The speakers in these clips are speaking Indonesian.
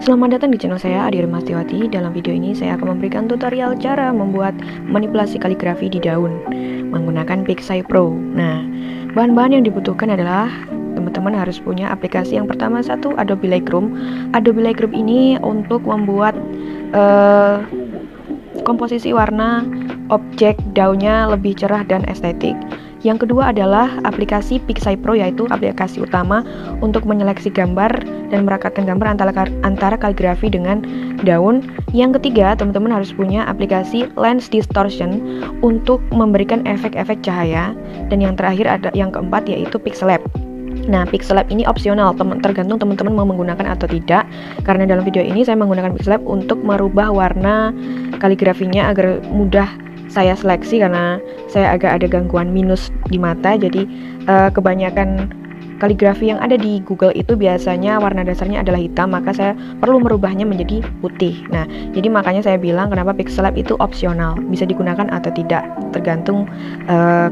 Selamat datang di channel saya, Adi Remastiwati. Dalam video ini saya akan memberikan tutorial cara membuat manipulasi kaligrafi di daun menggunakan Pixi Pro. Nah, bahan-bahan yang dibutuhkan adalah teman-teman harus punya aplikasi. Yang pertama, satu, Adobe Lightroom. Adobe Lightroom ini untuk membuat komposisi warna objek daunnya lebih cerah dan estetik. Yang kedua adalah aplikasi Pixi Pro, yaitu aplikasi utama untuk menyeleksi gambar dan merekatkan gambar antara kaligrafi dengan daun. Yang ketiga, teman-teman harus punya aplikasi Lens Distortion untuk memberikan efek-efek cahaya. Dan yang terakhir ada yang keempat, yaitu Pixellab. Nah, Pixellab ini opsional, tergantung teman-teman mau menggunakan atau tidak. Karena dalam video ini saya menggunakan Pixellab untuk merubah warna kaligrafinya agar mudah saya seleksi, karena saya agak ada gangguan minus di mata. Jadi kebanyakan kaligrafi yang ada di Google itu biasanya warna dasarnya adalah hitam, maka saya perlu merubahnya menjadi putih. Nah, jadi makanya saya bilang kenapa Pixellab itu opsional, bisa digunakan atau tidak, tergantung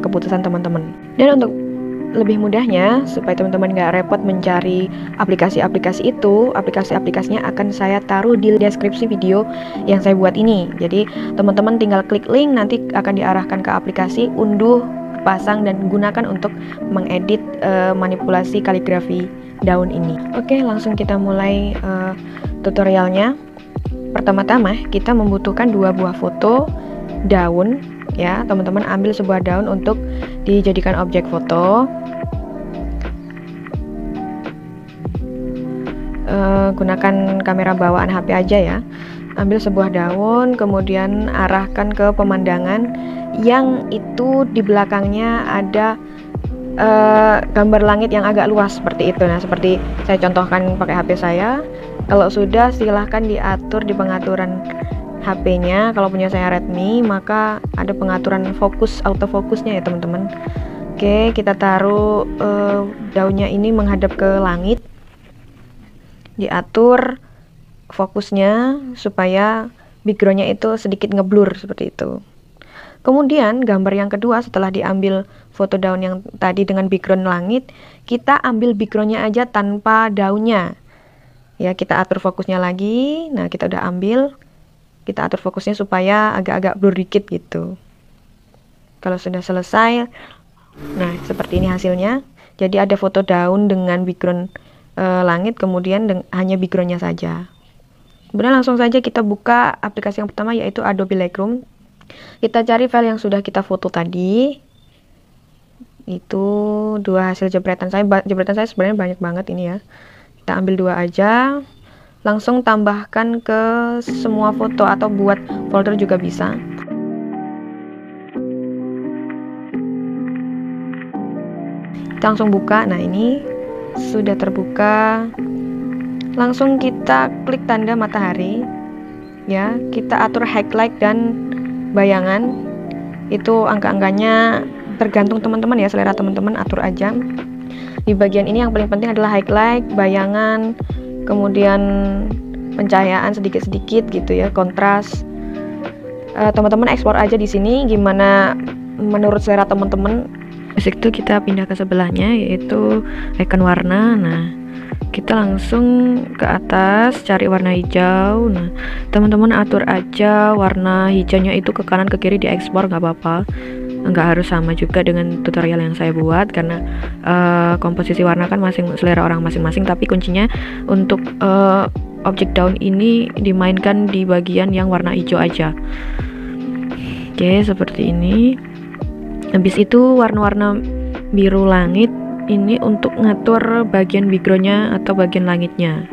keputusan teman-teman. Dan untuk lebih mudahnya, supaya teman-teman nggak repot mencari aplikasi-aplikasi itu, aplikasi-aplikasinya akan saya taruh di deskripsi video yang saya buat ini. Jadi teman-teman tinggal klik link, nanti akan diarahkan ke aplikasi, unduh, pasang, dan gunakan untuk mengedit manipulasi kaligrafi daun ini. Oke, langsung kita mulai tutorialnya. Pertama-tama kita membutuhkan 2 buah foto daun. Ya, teman-teman ambil sebuah daun untuk dijadikan objek foto. Gunakan kamera bawaan HP aja ya. Ambil sebuah daun, kemudian arahkan ke pemandangan yang itu di belakangnya ada gambar langit yang agak luas seperti itu. Nah, seperti saya contohkan pakai HP saya. Kalau sudah, silahkan diatur di pengaturan HP-nya. Kalau punya saya Redmi, maka ada pengaturan fokus, autofokusnya ya teman-teman. Oke, kita taruh daunnya ini menghadap ke langit. Diatur fokusnya supaya backgroundnya itu sedikit ngeblur seperti itu. Kemudian gambar yang kedua, setelah diambil foto daun yang tadi dengan background langit, kita ambil backgroundnya aja tanpa daunnya. Ya, kita atur fokusnya lagi. Nah, kita udah ambil. Kita atur fokusnya supaya agak-agak blur dikit gitu. Kalau sudah selesai, nah seperti ini hasilnya. Jadi ada foto daun dengan background langit, kemudian hanya backgroundnya saja. Kemudian langsung saja kita buka aplikasi yang pertama, yaitu Adobe Lightroom. Kita cari file yang sudah kita foto tadi. Itu 2 hasil jepretan saya. Jepretan saya sebenarnya banyak banget ini ya. Kita ambil 2 aja. Langsung tambahkan ke semua foto atau buat folder juga bisa. Kita langsung buka. Nah, ini sudah terbuka. Langsung kita klik tanda matahari. Ya, kita atur highlight dan bayangan. Itu angka-angkanya tergantung teman-teman ya, selera teman-teman, atur aja. Di bagian ini yang paling penting adalah highlight, bayangan, kemudian pencahayaan sedikit-sedikit gitu ya, kontras. Teman-teman ekspor aja di sini gimana menurut selera teman-teman. Habis itu kita pindah ke sebelahnya, yaitu icon warna. Nah, kita langsung ke atas cari warna hijau. Nah, teman-teman atur aja warna hijaunya itu ke kanan ke kiri, diekspor nggak apa-apa. Nggak harus sama juga dengan tutorial yang saya buat, karena komposisi warna kan selera orang masing-masing. Tapi kuncinya untuk objek daun ini dimainkan di bagian yang warna hijau aja. Oke, seperti ini. Habis itu warna-warna biru langit ini untuk ngatur bagian backgroundnya atau bagian langitnya.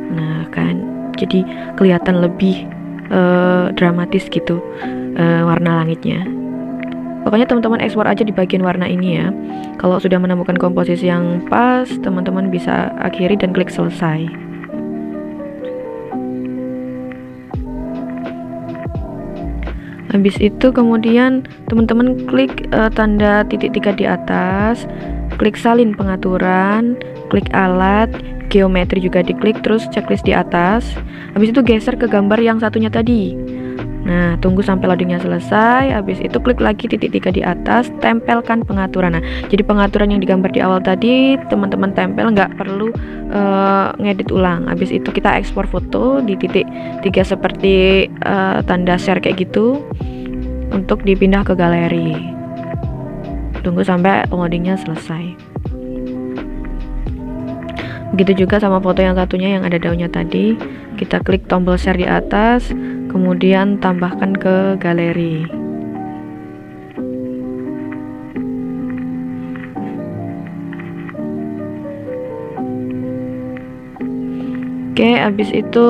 Nah kan, jadi kelihatan lebih dramatis gitu warna langitnya. Pokoknya teman-teman ekspor aja di bagian warna ini ya. Kalau sudah menemukan komposisi yang pas, teman-teman bisa akhiri dan klik selesai. Habis itu kemudian teman-teman klik tanda titik 3 di atas, klik salin pengaturan, klik alat, geometri juga diklik, terus checklist di atas. Habis itu geser ke gambar yang satunya tadi. Nah, tunggu sampai loadingnya selesai. Habis itu klik lagi titik 3 di atas, tempelkan pengaturan. Nah, jadi pengaturan yang digambar di awal tadi teman-teman tempel, nggak perlu ngedit ulang. Habis itu kita ekspor foto di titik 3 seperti tanda share kayak gitu untuk dipindah ke galeri. Tunggu sampai loadingnya selesai. Begitu juga sama foto yang satunya yang ada daunnya tadi. Kita klik tombol share di atas, kemudian tambahkan ke galeri. Oke, habis itu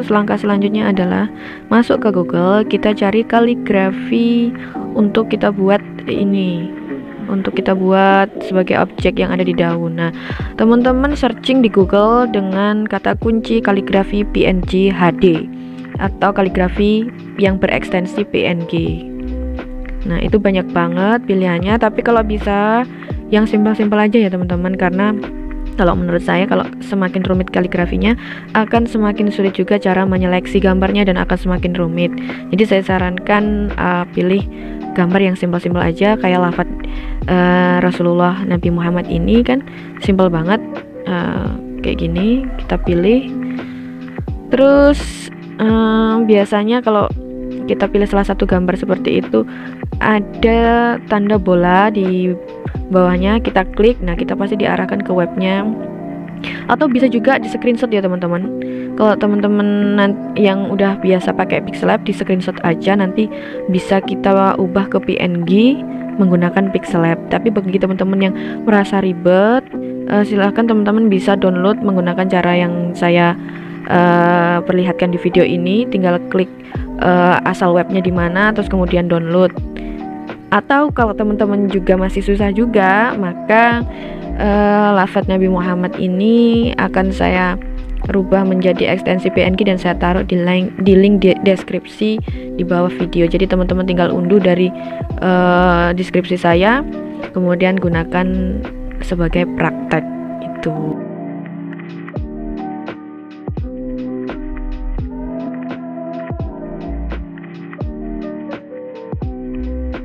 langkah selanjutnya adalah masuk ke Google, kita cari kaligrafi untuk kita buat ini, untuk kita buat sebagai objek yang ada di daun. Nah, teman-teman searching di Google dengan kata kunci kaligrafi PNG HD atau kaligrafi yang berekstensi PNG. Nah, itu banyak banget pilihannya, tapi kalau bisa yang simpel-simpel aja ya teman-teman, karena kalau menurut saya kalau semakin rumit kaligrafinya akan semakin sulit juga cara menyeleksi gambarnya dan akan semakin rumit. Jadi saya sarankan pilih gambar yang simpel-simpel aja, kayak lafadz Rasulullah Nabi Muhammad ini kan simpel banget, kayak gini kita pilih. Terus biasanya kalau kita pilih salah satu gambar seperti itu ada tanda bola di bawahnya, kita klik. Nah, kita pasti diarahkan ke webnya, atau bisa juga di screenshot ya teman-teman. Kalau teman-teman yang udah biasa pakai Pixellab, di screenshot aja, nanti bisa kita ubah ke PNG menggunakan Pixellab. Tapi bagi teman-teman yang merasa ribet, silahkan teman-teman bisa download menggunakan cara yang saya perlihatkan di video ini. Tinggal klik asal webnya di mana, terus kemudian download. Atau kalau teman-teman juga masih susah juga, maka lafadz Nabi Muhammad ini akan saya rubah menjadi ekstensi PNG dan saya taruh di link deskripsi di bawah video. Jadi teman-teman tinggal unduh dari deskripsi saya, kemudian gunakan sebagai praktek itu.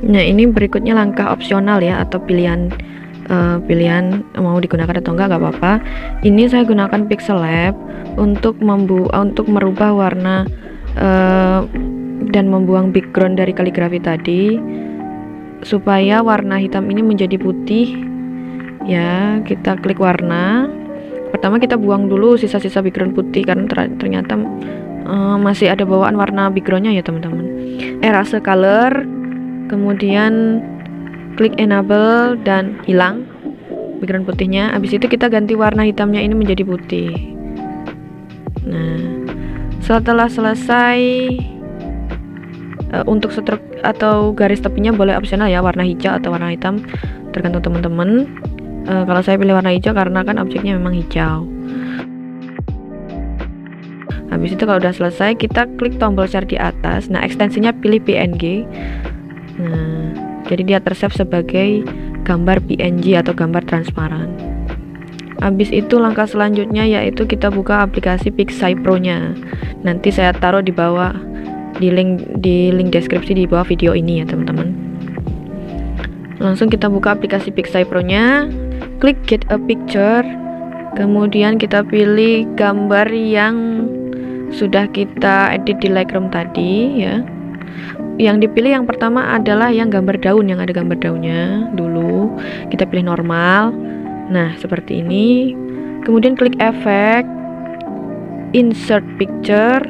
Nah, ini berikutnya langkah opsional ya, atau pilihan mau digunakan atau enggak apa-apa. Ini saya gunakan Pixellab untuk merubah warna dan membuang background dari kaligrafi tadi supaya warna hitam ini menjadi putih. Ya, kita klik warna. Pertama kita buang dulu sisa-sisa background putih karena ternyata masih ada bawaan warna backgroundnya ya teman-teman. Erase color, kemudian klik enable dan hilang background putihnya. Habis itu kita ganti warna hitamnya ini menjadi putih. Nah, setelah selesai, untuk stroke atau garis tepinya boleh opsional ya, warna hijau atau warna hitam, tergantung teman-teman. Kalau saya pilih warna hijau karena kan objeknya memang hijau. Habis itu kalau udah selesai, kita klik tombol share di atas. Nah, ekstensinya pilih PNG. Nah, jadi dia tersave sebagai gambar PNG atau gambar transparan. Habis itu langkah selanjutnya yaitu kita buka aplikasi PixSci-Pro nya. Nanti saya taruh di bawah di link deskripsi di bawah video ini ya teman-teman. Langsung kita buka aplikasi PixSci-Pro nya, klik get a picture, kemudian kita pilih gambar yang sudah kita edit di Lightroom tadi ya. Yang dipilih yang pertama adalah yang gambar daun, yang ada gambar daunnya dulu. Kita pilih normal. Nah, seperti ini. Kemudian klik efek, insert picture.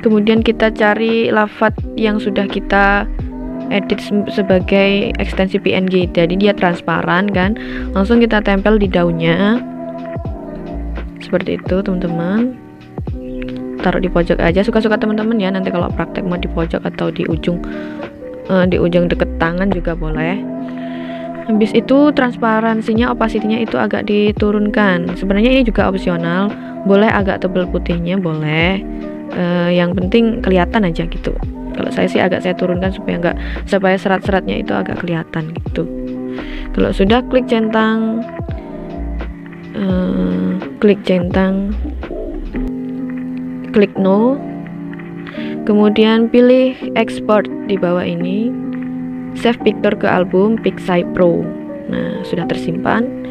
Kemudian kita cari lafadz yang sudah kita edit sebagai ekstensi PNG. Jadi dia transparan kan. Langsung kita tempel di daunnya. Seperti itu, teman-teman. Taruh di pojok aja, suka-suka teman-teman ya. Nanti kalau praktek mau di pojok atau di ujung deket tangan juga boleh. Habis itu transparansinya, opacity-nya itu agak diturunkan. Sebenarnya ini juga opsional, boleh agak tebal putihnya boleh. Yang penting kelihatan aja gitu. Kalau saya sih agak saya turunkan supaya serat-seratnya itu agak kelihatan gitu. Kalau sudah klik centang, klik no, kemudian pilih export di bawah ini, save picture ke album Pixie Pro. Nah, sudah tersimpan.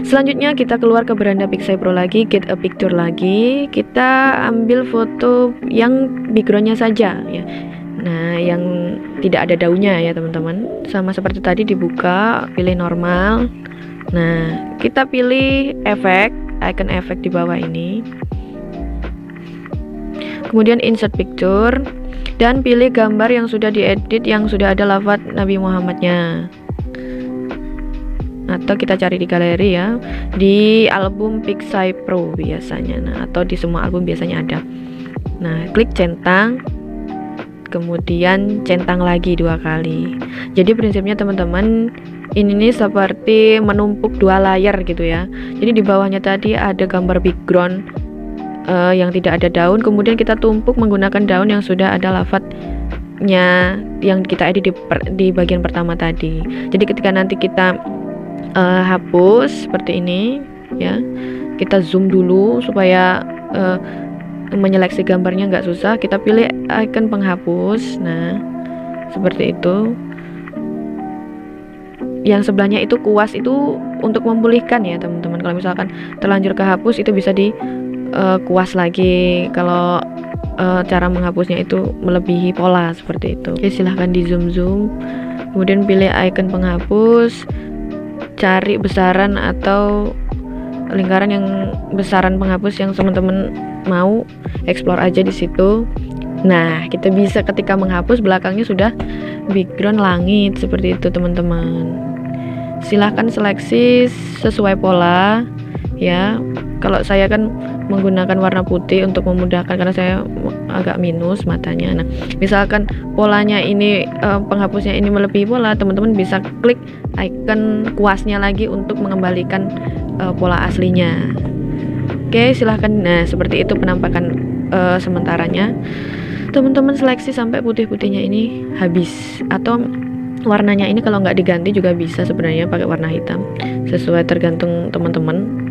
Selanjutnya kita keluar ke beranda Pixie Pro lagi, get a picture lagi, kita ambil foto yang backgroundnya saja ya. Nah, yang tidak ada daunnya ya teman-teman. Sama seperti tadi, dibuka, pilih normal. Nah, kita pilih efek, icon efek di bawah ini, kemudian insert picture, dan pilih gambar yang sudah diedit, yang sudah ada lafaz Nabi Muhammadnya. Atau kita cari di galeri ya, di album Pixie Pro biasanya, nah, atau di semua album biasanya ada. Nah, klik centang, kemudian centang lagi 2 kali. Jadi prinsipnya teman-teman, ini nih seperti menumpuk 2 layar gitu ya. Jadi di bawahnya tadi ada gambar background yang tidak ada daun, kemudian kita tumpuk menggunakan daun yang sudah ada lafadznya yang kita edit di bagian pertama tadi. Jadi ketika nanti kita hapus seperti ini ya, kita zoom dulu supaya menyeleksi gambarnya nggak susah. Kita pilih icon penghapus. Nah, seperti itu. Yang sebelahnya itu kuas, itu untuk memulihkan ya teman-teman. Kalau misalkan terlanjur kehapus, itu bisa di kuas lagi kalau cara menghapusnya itu melebihi pola seperti itu. Oke, silahkan di zoom, kemudian pilih icon penghapus, cari besaran atau lingkaran yang besaran penghapus yang teman-teman mau, explore aja di situ. Nah, kita bisa ketika menghapus belakangnya sudah background langit seperti itu teman-teman. Silahkan seleksi sesuai pola ya. Kalau saya kan menggunakan warna putih untuk memudahkan karena saya agak minus matanya. Nah, misalkan polanya ini penghapusnya ini melebihi pola, teman-teman bisa klik icon kuasnya lagi untuk mengembalikan pola aslinya. Oke, silahkan. Nah, seperti itu penampakan sementaranya. Teman-teman seleksi sampai putih-putihnya ini habis, atau warnanya ini kalau nggak diganti juga bisa sebenarnya pakai warna hitam, sesuai tergantung teman-teman.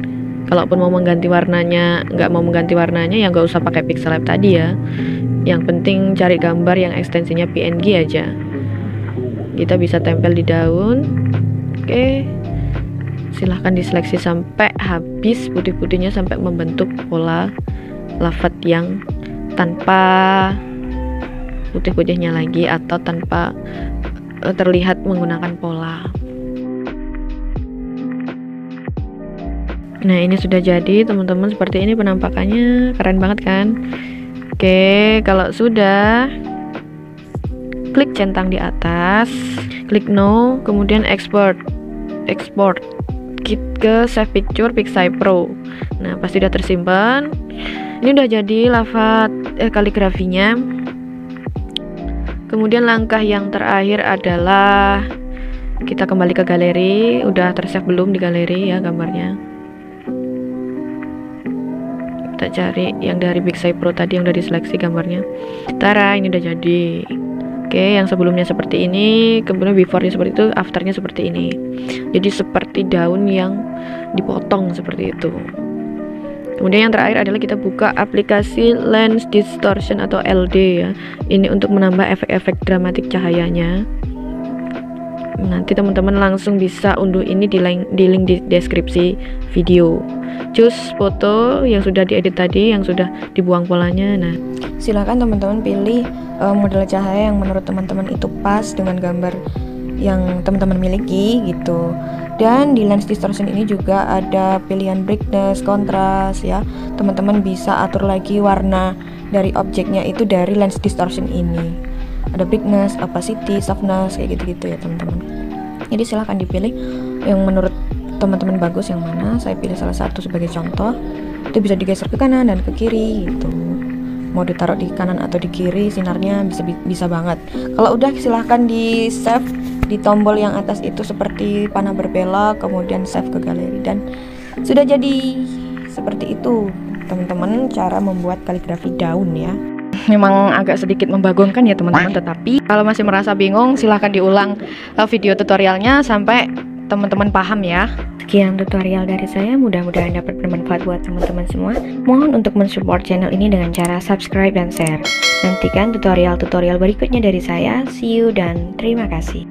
Kalaupun mau mengganti warnanya, nggak mau mengganti warnanya, ya nggak usah pakai pixel lab tadi ya. Yang penting cari gambar yang ekstensinya PNG aja. Kita bisa tempel di daun. Oke, silahkan diseleksi sampai habis putih-putihnya, sampai membentuk pola lafaz yang tanpa putih-putihnya lagi atau tanpa terlihat menggunakan pola. Nah, ini sudah jadi teman-teman, seperti ini penampakannya, keren banget kan? Oke, kalau sudah, klik centang di atas, klik no, kemudian export ke save picture Pixie Pro. Nah, pasti sudah tersimpan. Ini udah jadi lafaz kaligrafinya. Kemudian langkah yang terakhir adalah kita kembali ke galeri. Udah tersave belum di galeri ya gambarnya? Kita cari yang dari Pixie Pro tadi yang udah diseleksi gambarnya. Tara, ini udah jadi. Oke, yang sebelumnya seperti ini, kemudian before-nya seperti itu, after-nya seperti ini. Jadi seperti daun yang dipotong seperti itu. Kemudian yang terakhir adalah kita buka aplikasi Lens Distortion atau LD ya. Ini untuk menambah efek-efek dramatik cahayanya. Nanti teman-teman langsung bisa unduh ini di link di deskripsi video. Choose foto yang sudah diedit tadi, yang sudah dibuang polanya. Nah, silakan teman-teman pilih model cahaya yang menurut teman-teman itu pas dengan gambar yang teman-teman miliki gitu. Dan di lens distortion ini juga ada pilihan brightness, kontras ya. Teman-teman bisa atur lagi warna dari objeknya itu dari lens distortion ini. Ada brightness, opacity, softness, kayak gitu-gitu ya teman-teman. Jadi silahkan dipilih yang menurut teman-teman bagus yang mana. Saya pilih salah satu sebagai contoh. Itu bisa digeser ke kanan dan ke kiri gitu. Mau ditaruh di kanan atau di kiri, sinarnya bisa banget. Kalau udah silahkan di save di tombol yang atas itu seperti panah berbelok, kemudian save ke galeri, dan sudah jadi seperti itu teman-teman cara membuat kaligrafi daun ya. Memang agak sedikit membagongkan ya teman-teman, tetapi kalau masih merasa bingung silahkan diulang video tutorialnya sampai teman-teman paham ya. Sekian tutorial dari saya, mudah-mudahan dapat bermanfaat buat teman-teman semua. Mohon untuk mensupport channel ini dengan cara subscribe dan share. Nantikan tutorial-tutorial berikutnya dari saya. See you dan terima kasih.